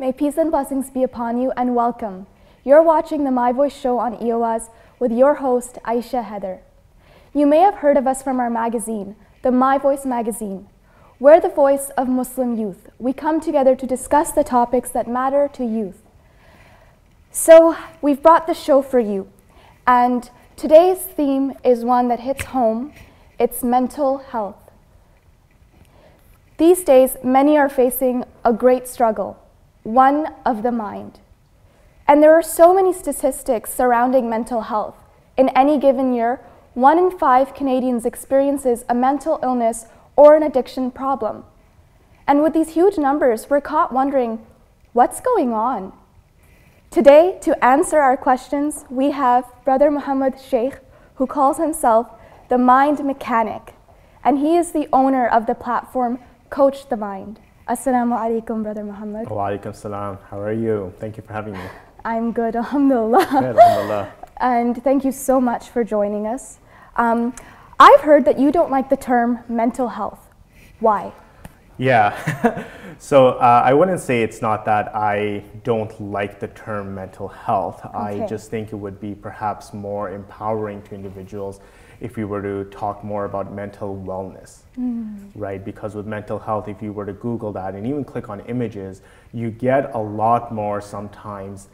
May peace and blessings be upon you and welcome. You're watching the My Voice show on EOS with your host, Aisha Heather. You may have heard of us from our magazine, the My Voice magazine. We're the voice of Muslim youth. We come together to discuss the topics that matter to youth. So we've brought the show for you, and today's theme is one that hits home. It's mental health. These days, many are facing a great struggle, one of the mind. And there are so many statistics surrounding mental health. In any given year, 1 in 5 Canadians experiences a mental illness or an addiction problem. And with these huge numbers, we're caught wondering, what's going on? Today, to answer our questions, we have Brother Mohammed Sheikh, who calls himself the Mind Mechanic, and he is the owner of the platform Coach the Mind. Assalamu alaikum, Brother Mohammed. Wa alaikum salam. How are you? Thank you for having me. I'm good, alhamdulillah. Good, alhamdulillah. And thank you so much for joining us. I've heard that you don't like the term mental health. Why? Yeah, so I wouldn't say it's not that I don't like the term mental health. Okay. I just think it would be perhaps more empowering to individuals if we were to talk more about mental wellness, right? Because with mental health, if you were to Google that and even click on images, you get a lot more sometimes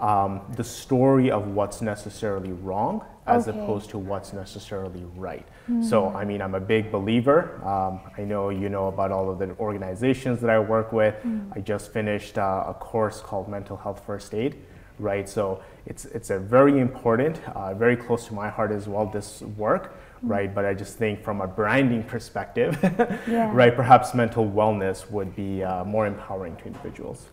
the story of what's necessarily wrong as opposed to what's necessarily right. So, I mean, I'm a big believer. I know you know about all of the organizations that I work with. I just finished a course called Mental Health First Aid, right? So it's a very important, very close to my heart as well, this work, right? But I just think from a branding perspective, right, perhaps mental wellness would be more empowering to individuals.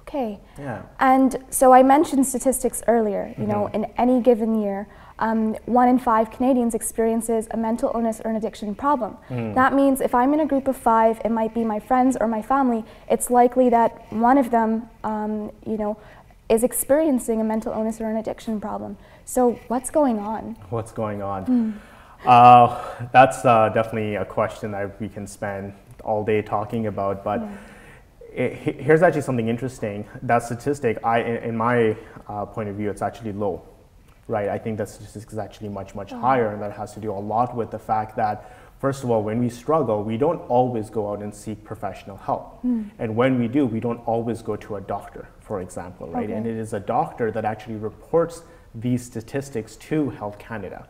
Okay. Yeah. And so I mentioned statistics earlier, you know, in any given year, 1 in 5 Canadians experiences a mental illness or an addiction problem. That means if I'm in a group of 5, it might be my friends or my family, it's likely that one of them, you know, is experiencing a mental illness or an addiction problem. So what's going on? What's going on? That's definitely a question that we can spend all day talking about, but here's actually something interesting. That statistic, in my point of view, it's actually low, right? I think that statistic is actually much, much higher, and that has to do a lot with the fact that, first of all, when we struggle, we don't always go out and seek professional help. And when we do, we don't always go to a doctor, for example, right? And it is a doctor that actually reports these statistics to Health Canada.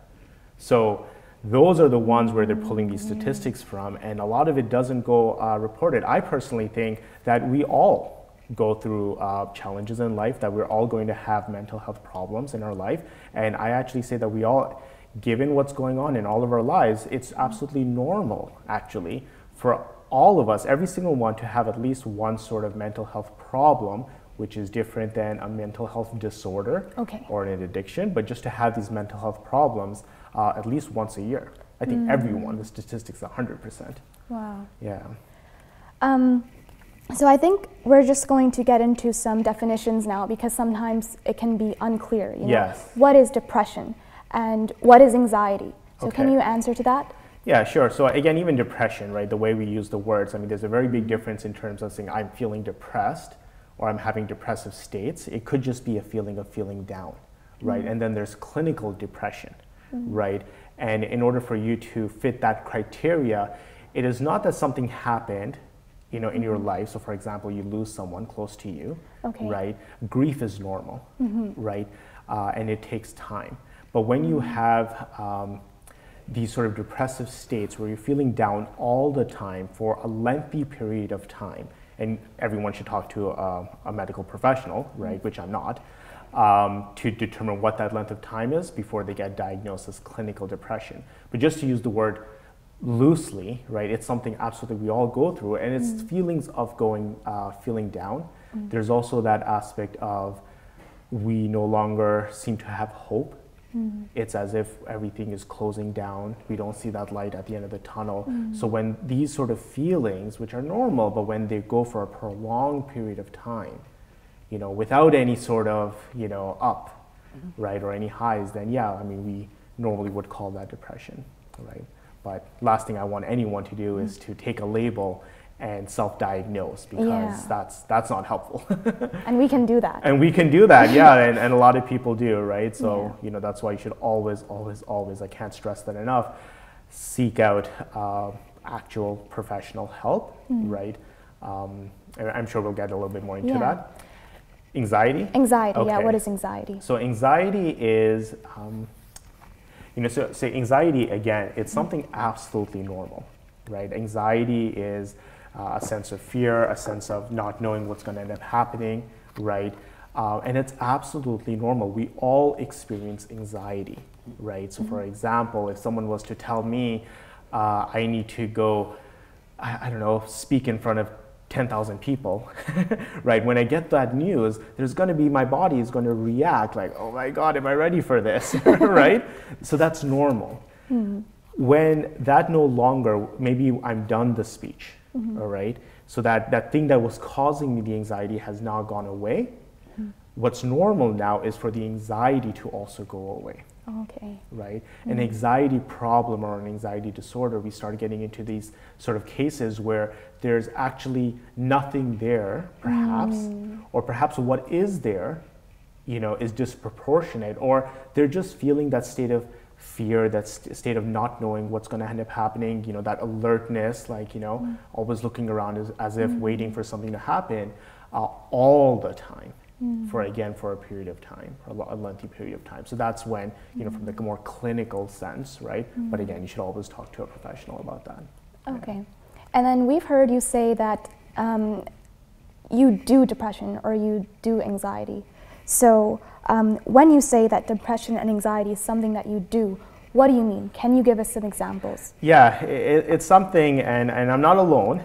So those are the ones where they're pulling these statistics from, and a lot of it doesn't go reported. I personally think that we all go through challenges in life, that we're all going to have mental health problems in our life, and I actually say that we all, given what's going on in all of our lives, it's absolutely normal, actually, for all of us, every single one, to have at least one sort of mental health problem, which is different than a mental health disorder or an addiction, but just to have these mental health problems at least once a year. I think everyone, the statistics 100%. Wow. Yeah. So I think we're just going to get into some definitions now, because sometimes it can be unclear. You know? Yes. What is depression and what is anxiety? So can you answer to that? Yeah, sure. So again, even depression, right, the way we use the words, I mean, there's a very big difference in terms of saying I'm feeling depressed or I'm having depressive states. It could just be a feeling of feeling down, right? And then there's clinical depression, right? And in order for you to fit that criteria, it is not that something happened, you know, in your life. So for example, you lose someone close to you, right? Grief is normal, right? And it takes time. But when you have these sort of depressive states where you're feeling down all the time for a lengthy period of time, and everyone should talk to a medical professional, right, which I'm not, to determine what that length of time is before they get diagnosed as clinical depression. But just to use the word loosely, right, it's something absolutely we all go through, and it's feelings of feeling down. There's also that aspect of we no longer seem to have hope. It's as if everything is closing down. We don't see that light at the end of the tunnel. So when these sort of feelings, which are normal, but when they go for a prolonged period of time, you know, without any sort of, you know, up, right, or any highs, then yeah, I mean, we normally would call that depression, right? But last thing I want anyone to do is to take a label and self-diagnose, because that's not helpful. And we can do that. And we can do that, yeah, and a lot of people do, right? So, you know, that's why you should always, I can't stress that enough, seek out actual professional help, right? And I'm sure we'll get a little bit more into that. Anxiety? Anxiety, okay. Yeah, what is anxiety? So anxiety is, you know, so anxiety, again, it's something absolutely normal, right? Anxiety is a sense of fear, a sense of not knowing what's going to end up happening, right? And it's absolutely normal. We all experience anxiety, right? So for example, if someone was to tell me I need to go, I don't know, speak in front of 10,000 people, right? When I get that news, there's going to be, my body is going to react like, oh my God, am I ready for this, right? So that's normal. When that no longer, maybe I'm done the speech, all right? So that thing that was causing me the anxiety has now gone away. What's normal now is for the anxiety to also go away. Okay. Right? An anxiety problem or an anxiety disorder, we start getting into these sort of cases where there's actually nothing there, perhaps, or perhaps what is there, you know, is disproportionate, or they're just feeling that state of fear, that state of not knowing what's going to end up happening, you know, that alertness, like, you know, always looking around as if waiting for something to happen all the time. For a period of time, a lengthy period of time. So that's when, you know, from the more clinical sense, right? But again, you should always talk to a professional about that. Okay. And then we've heard you say that you do depression or you do anxiety. So when you say that depression and anxiety is something that you do, what do you mean? Can you give us some examples? Yeah, it's something, and I'm not alone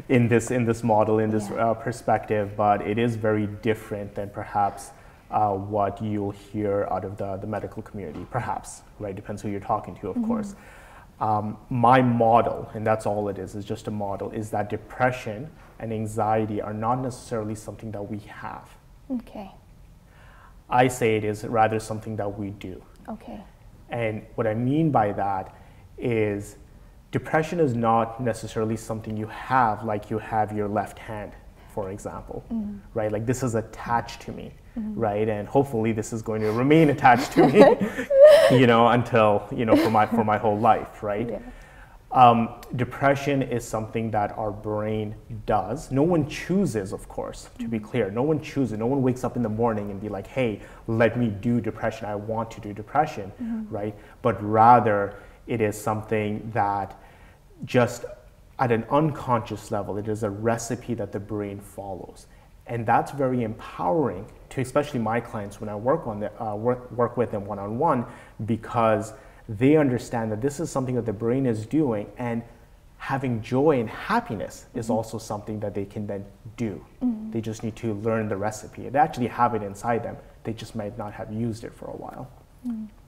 in this model, in this perspective, but it is very different than perhaps what you'll hear out of the medical community, perhaps, right? Depends who you're talking to, of course. My model, and that's all it is just a model, is that depression and anxiety are not necessarily something that we have. Okay. I say it is rather something that we do. Okay. And what I mean by that is depression is not necessarily something you have, like you have your left hand, for example, right? Like this is attached to me, right? And hopefully this is going to remain attached to me, you know, until, you know, for my whole life, right? Yeah. Depression is something that our brain does. No one chooses, of course, to be clear. No one chooses. No one wakes up in the morning and be like, hey, let me do depression. I want to do depression, right? But rather, it is something that just at an unconscious level, it is a recipe that the brain follows. And that's very empowering to especially my clients when I work with them one-on-one, because they understand that this is something that the brain is doing, and having joy and happiness is also something that they can then do. They just need to learn the recipe. They actually have it inside them. They just might not have used it for a while.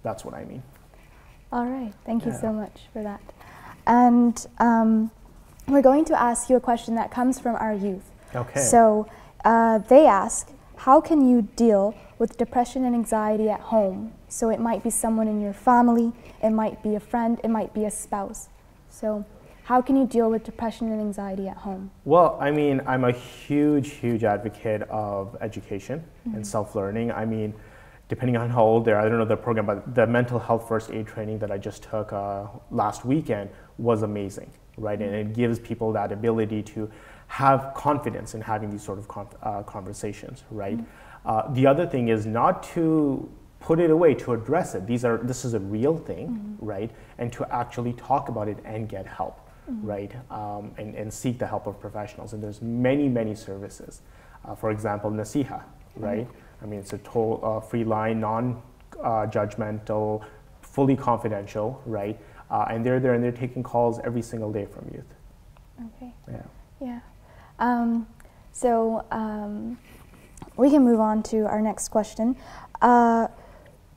That's what I mean. All right. Thank you so much for that. And we're going to ask you a question that comes from our youth. Okay. So they ask, how can you deal with depression and anxiety at home? So it might be someone in your family, it might be a friend, it might be a spouse. So how can you deal with depression and anxiety at home? Well, I mean, I'm a huge advocate of education and self-learning. I mean, depending on how old they are, I don't know the program, but the mental health first aid training that I just took last weekend was amazing, right? And it gives people that ability to have confidence in having these sort of conversations, right? The other thing is not to put it away, to address it. This is a real thing, right? And to actually talk about it and get help, right? And seek the help of professionals. And there's many services. For example, Nasiha, right? I mean, it's a total free line, non-judgmental, fully confidential, right? And they're there and they're taking calls every single day from youth. Okay. Yeah. So we can move on to our next question.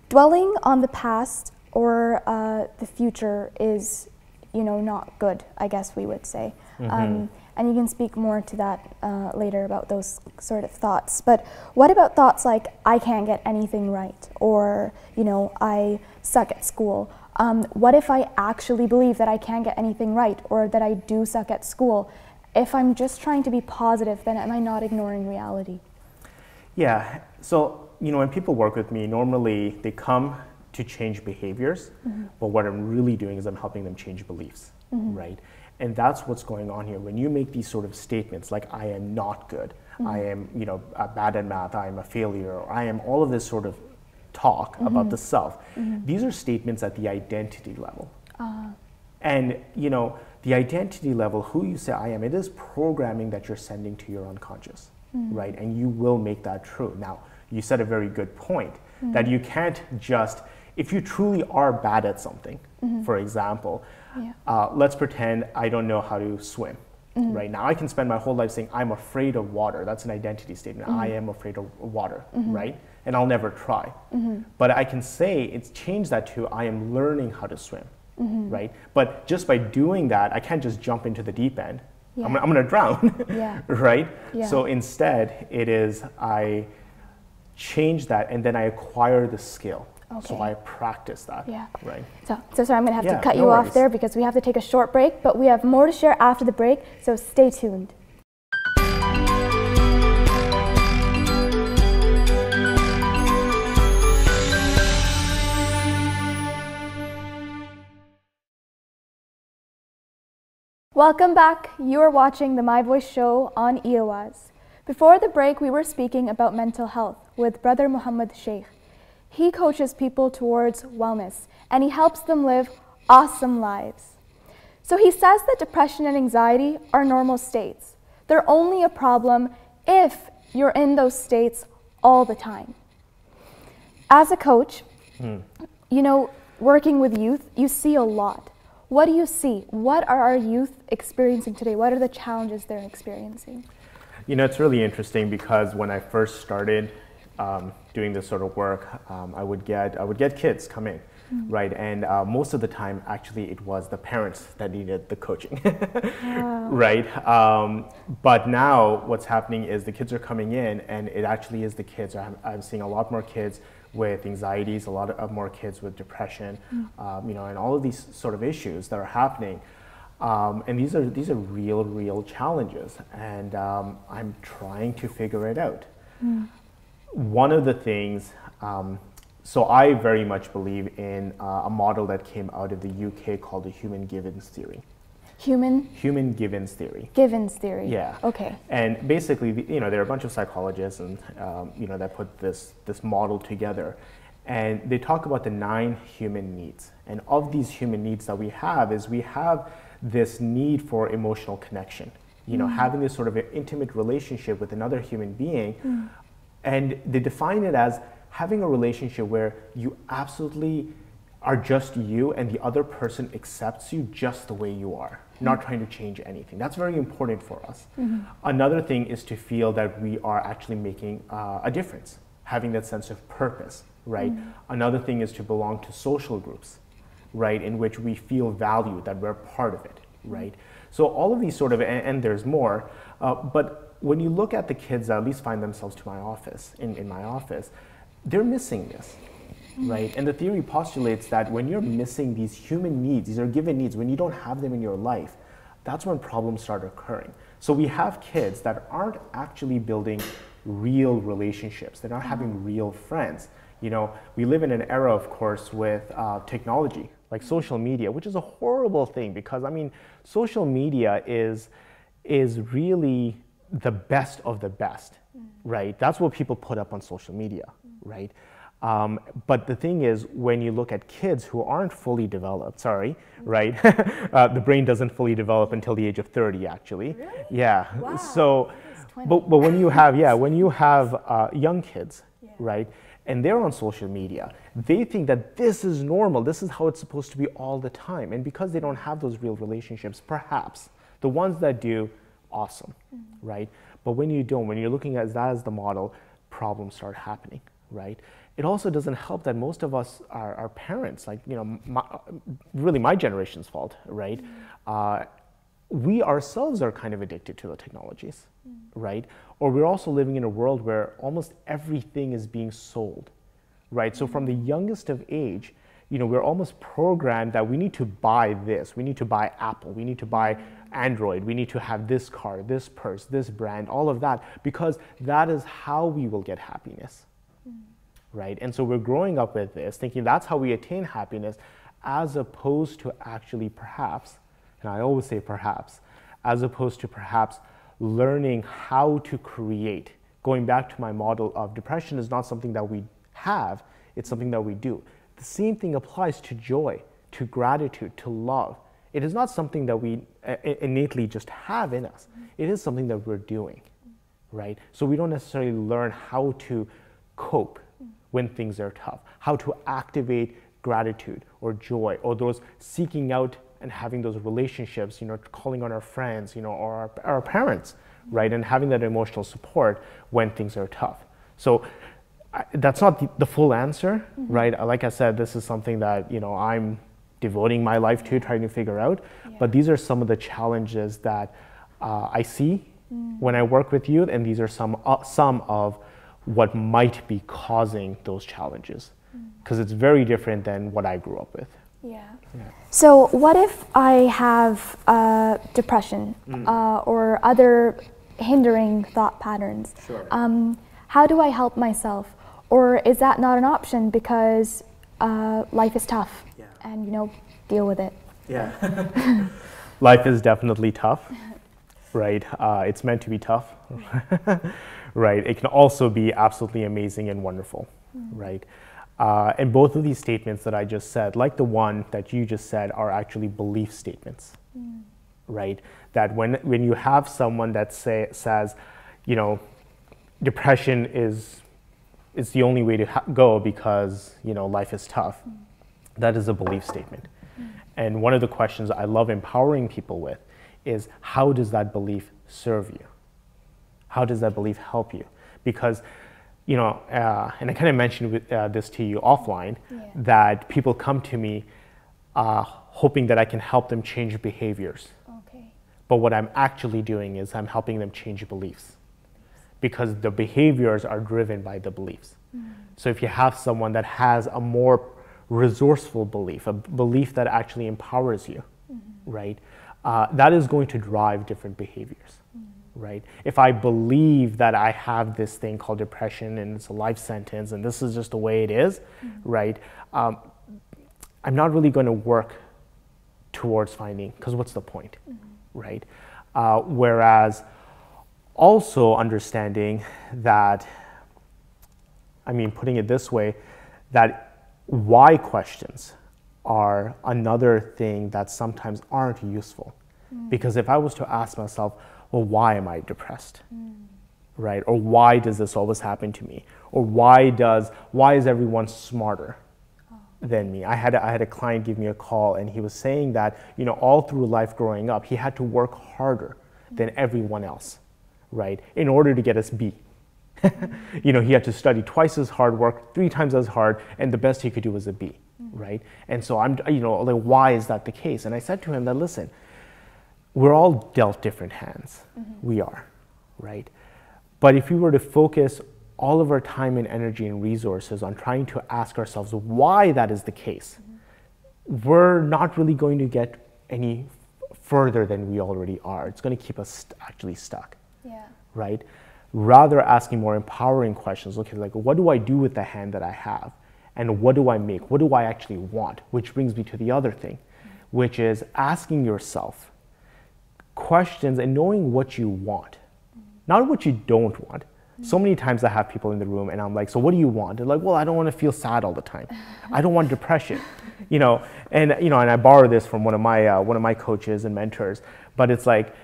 Dwelling on the past or the future is, you know, not good, I guess we would say. And you can speak more to that later about those sort of thoughts. But what about thoughts like, I can't get anything right, or, you know, I suck at school? What if I actually believe that I can't get anything right, or that I do suck at school? if I'm just trying to be positive, then am I not ignoring reality? Yeah, so, when people work with me, normally they come to change behaviors, but what I'm really doing is I'm helping them change beliefs, right? And that's what's going on here. When you make these sort of statements like, I am not good, I am, bad at math, I am a failure, or I am all of this sort of talk about the self, these are statements at the identity level. And, the identity level, who you say I am, it is programming that you're sending to your unconscious, right? And you will make that true. Now, you said a very good point, that you can't just, if you truly are bad at something, for example, let's pretend I don't know how to swim. Right now, I can spend my whole life saying I'm afraid of water. That's an identity statement. I am afraid of water, right? And I'll never try. But I can change that to I am learning how to swim, right? But just by doing that, I can't just jump into the deep end. I'm going to drown, right? So instead, it is I change that and then I acquire the skill. So I practice that, right? So sorry, I'm going to have to cut you off there because we have to take a short break, but we have more to share after the break, so stay tuned. Welcome back. You are watching the My Voice show on EOS. Before the break, we were speaking about mental health with Brother Mohammed Sheikh. He coaches people towards wellness, and he helps them live awesome lives. So he says that depression and anxiety are normal states. They're only a problem if you're in those states all the time. As a coach, working with youth, you see a lot. What do you see? What are our youth experiencing today? What are the challenges they're experiencing? It's really interesting because when I first started doing this sort of work, I would get kids come in, right? And most of the time, actually, it was the parents that needed the coaching, right? But now what's happening is the kids are coming in, and it actually is the kids. I'm seeing a lot more kids with anxieties, a lot of more kids with depression, and all of these sort of issues that are happening. And these are real challenges, and I'm trying to figure it out. One of the things, so I very much believe in a model that came out of the UK called the human givens theory. Human givens theory. Givens theory. Yeah. Okay. And basically, there are a bunch of psychologists and that put this model together, and they talk about the 9 human needs. And of these human needs that we have this need for emotional connection. Having this sort of an intimate relationship with another human being. And they define it as having a relationship where you absolutely are just you and the other person accepts you just the way you are, not trying to change anything. That's very important for us. Another thing is to feel that we are actually making a difference, having that sense of purpose, right? Another thing is to belong to social groups, right, in which we feel valued, that we're part of it, right? So all of these sort of, and there's more, but when you look at the kids that at least find themselves to my office, in my office, they're missing this, right? And the theory postulates that when you're missing these human needs, these are given needs, when you don't have them in your life, that's when problems start occurring. So we have kids that aren't actually building real relationships. They're not having real friends. We live in an era, of course, with technology, like social media, which is a horrible thing because, social media is really the best of the best, right? That's what people put up on social media, right? But the thing is, when you look at kids who aren't fully developed, right? The brain doesn't fully develop until the age of 30, actually. Really? Yeah. Wow. So, but when you have, young kids, right? And they're on social media, they think that this is normal, this is how it's supposed to be all the time. And because they don't have those real relationships, perhaps the ones that do, awesome, right? But when you don't, when you're looking at that as the model, problems start happening, right? It also doesn't help that most of us are parents, like, really my generation's fault, right? We ourselves are kind of addicted to the technologies, right? Or we're also living in a world where almost everything is being sold, right? So from the youngest of age, we're almost programmed that we need to buy this, we need to buy Apple, we need to buy Android, we need to have this car, this purse, this brand, all of that, because that is how we will get happiness, right? And so we're growing up with this, thinking that's how we attain happiness, as opposed to actually perhaps, and I always say perhaps, as opposed to perhaps learning how to create. Going back to my model of depression is not something that we have, it's something that we do. The same thing applies to joy, to gratitude, to love. It is not something that we innately just have in us. It is something that we're doing, right? So we don't necessarily learn how to cope when things are tough, how to activate gratitude or joy, or those seeking out and having those relationships, calling on our friends, or our parents, right? And having that emotional support when things are tough. So that's not the full answer, right? Like I said, this is something that, I'm devoting my life to, trying to figure out. Yeah. But these are some of the challenges that I see when I work with youth, and these are some of what might be causing those challenges, because it's very different than what I grew up with. Yeah. So what if I have depression or other hindering thought patterns? Sure. How do I help myself? Or is that not an option because life is tough and, deal with it? Yeah. Life is definitely tough, right? It's meant to be tough, right? It can also be absolutely amazing and wonderful, right? And both of these statements that I just said, like the one that you just said, are actually belief statements, right? That when you have someone that says, depression is the only way to go because, life is tough, that is a belief statement. And one of the questions I love empowering people with is, how does that belief serve you? How does that belief help you? Because and I kind of mentioned this to you offline, that people come to me hoping that I can help them change behaviors. Okay. But what I'm actually doing is I'm helping them change beliefs, because the behaviors are driven by the beliefs. So if you have someone that has a more resourceful belief, a belief that actually empowers you, right, that is going to drive different behaviors. Right? If I believe that I have this thing called depression and it's a life sentence and this is just the way it is, right? I'm not really going to work towards finding, because what's the point, right? Whereas also understanding that, putting it this way, that why questions are another thing that sometimes aren't useful. Because if I was to ask myself, well, why am I depressed, right? Or why does this always happen to me? Or why is everyone smarter than me? I had a client give me a call, and he was saying that, all through life growing up, he had to work harder than everyone else, right? In order to get his B. He had to study twice as hard, work 3 times as hard, and the best he could do was a B, right? And so why is that the case? And I said to him that, listen, we're all dealt different hands. We are, right? But if we were to focus all of our time and energy and resources on trying to ask ourselves why that is the case, we're not really going to get any further than we already are. It's going to keep us actually stuck, right? Rather asking more empowering questions, looking like, what do I do with the hand that I have? And what do I make? What do I actually want? Which brings me to the other thing, which is asking yourself questions and knowing what you want, not what you don't want. So many times I have people in the room and I'm like, so what do you want? They're like, well, I don't want to feel sad all the time. I don't want depression, and I borrow this from one of my coaches and mentors, but it's like,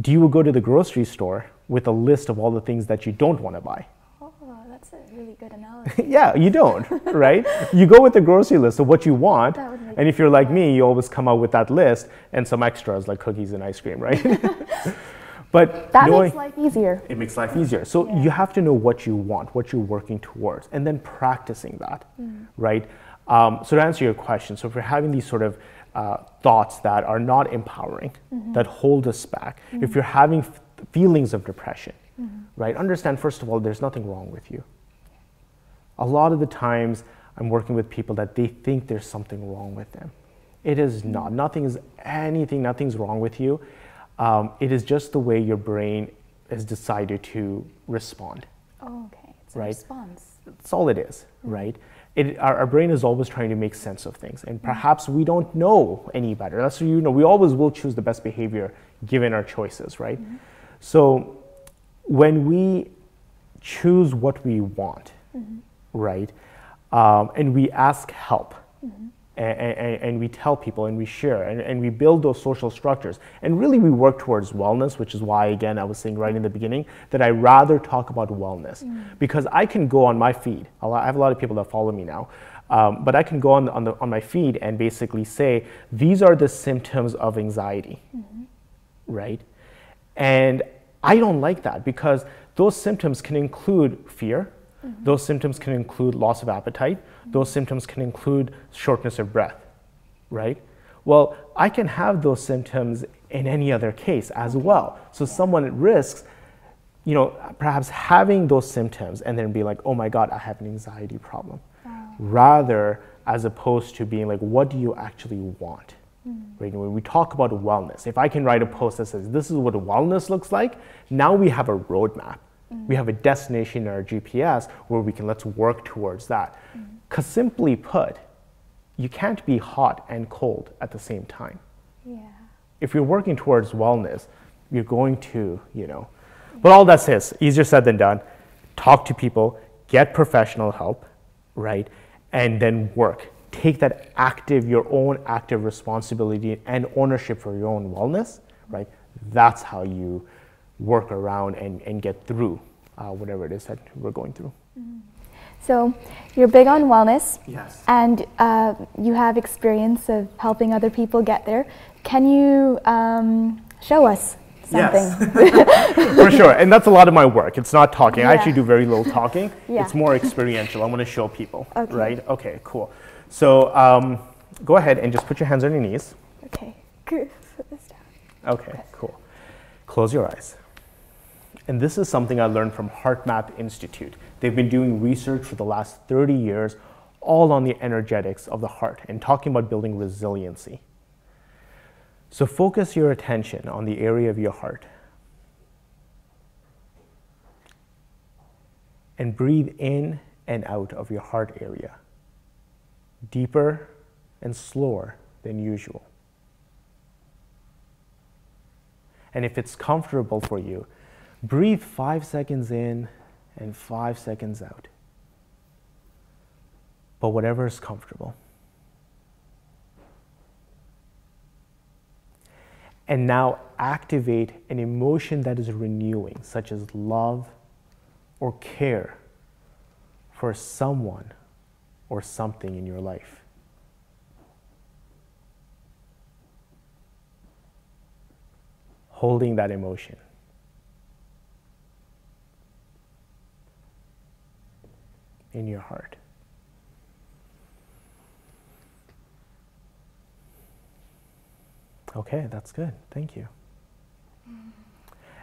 do you go to the grocery store with a list of all the things that you don't want to buy? Oh, that's a really good analogy. Yeah, you don't, right? You go with the grocery list of what you want, and if you're like me, you always come out with that list and some extras like cookies and ice cream, right? But that makes life easier. It makes life easier. So you have to know what you want, what you're working towards, and then practicing that, right? So to answer your question, so if we're having these sort of thoughts that are not empowering, that hold us back, if you're having feelings of depression, right? Understand, first of all, there's nothing wrong with you. A lot of the times, I'm working with people that they think there's something wrong with them. It is not. Nothing's wrong with you. It is just the way your brain has decided to respond. Oh, okay. It's a right? response. That's all it is, right? Our brain is always trying to make sense of things, and perhaps we don't know any better. That's what, we always will choose the best behavior given our choices, right? So when we choose what we want, right, and we ask help, and we tell people and we share and we build those social structures, and really we work towards wellness, which is why, again, I was saying right in the beginning that I rather talk about wellness, because I can go on my feed. I have a lot of people that follow me now, but I can go on my feed and basically say, these are the symptoms of anxiety, right? And I don't like that, because those symptoms can include fear. Those symptoms can include loss of appetite. Those symptoms can include shortness of breath, right? Well, I can have those symptoms in any other case as well. So someone at risk, perhaps having those symptoms and then be like, oh my God, I have an anxiety problem. Rather, as opposed to being like, what do you actually want? Right? When we talk about wellness, if I can write a post that says, this is what wellness looks like, now we have a roadmap. We have a destination in our GPS where we can, let's work towards that. Because simply put, you can't be hot and cold at the same time. Yeah. If you're working towards wellness, you're going to, But all that says, easier said than done. Talk to people, get professional help, right? And then work. Take that your own active responsibility and ownership for your own wellness, right? That's how you work around and get through whatever it is that we're going through. So you're big on wellness. Yes. And you have experience of helping other people get there. Can you show us something? Yes. For sure. And that's a lot of my work. It's not talking. Yeah. I actually do very little talking. Yeah. It's more experiential. I want to show people. Okay. Right? Okay, cool. So go ahead and just put your hands on your knees. Okay. Good. Put this down. Okay, cool. Close your eyes. And this is something I learned from HeartMath Institute. They've been doing research for the last 30 years, all on the energetics of the heart and talking about building resiliency. So focus your attention on the area of your heart. And breathe in and out of your heart area, deeper and slower than usual. And if it's comfortable for you, breathe 5 seconds in and 5 seconds out. But whatever is comfortable. And now activate an emotion that is renewing, such as love or care for someone or something in your life. Holding that emotion. In your heart. Okay, that's good. Thank you.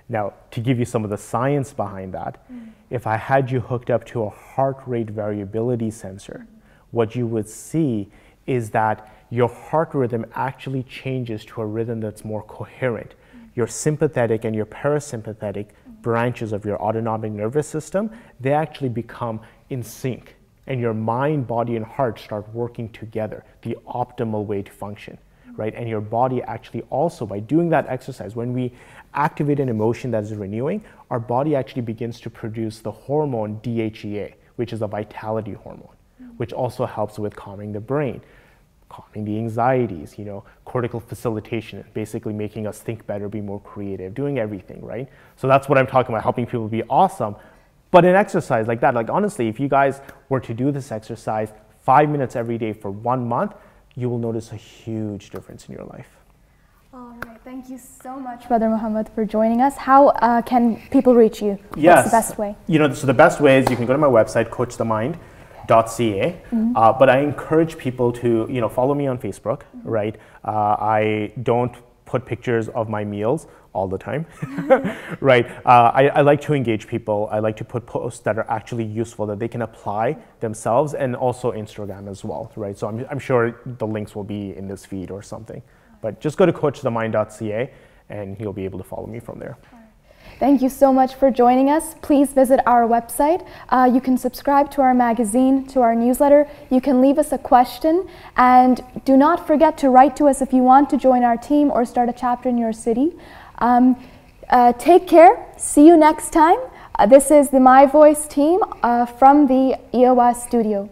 Now, to give you some of the science behind that, if I had you hooked up to a heart rate variability sensor, what you would see is that your heart rhythm actually changes to a rhythm that's more coherent. Your sympathetic and your parasympathetic branches of your autonomic nervous system, they actually become in sync, and your mind, body, and heart start working together, the optimal way to function, right? And your body actually also, by doing that exercise, when we activate an emotion that is renewing, our body actually begins to produce the hormone DHEA, which is a vitality hormone, which also helps with calming the brain, calming the anxieties, cortical facilitation, basically making us think better, be more creative, doing everything, right? So that's what I'm talking about, helping people be awesome. But an exercise like that, honestly, if you guys were to do this exercise 5 minutes every day for 1 month, you will notice a huge difference in your life. All right. Thank you so much, Brother Mohammed, for joining us. How can people reach you? Yes. What's the best way? So the best way is you can go to my website, coachthemind.ca. But I encourage people to, follow me on Facebook, right? I don't put pictures of my meals all the time, right? I like to engage people. I like to put posts that are actually useful that they can apply themselves, and also Instagram as well, right? So I'm sure the links will be in this feed or something. But just go to coachthemind.ca and you'll be able to follow me from there. Thank you so much for joining us. Please visit our website. You can subscribe to our magazine, to our newsletter. You can leave us a question. And do not forget to write to us if you want to join our team or start a chapter in your city. Take care. See you next time. This is the My Voice team from the EOS studio.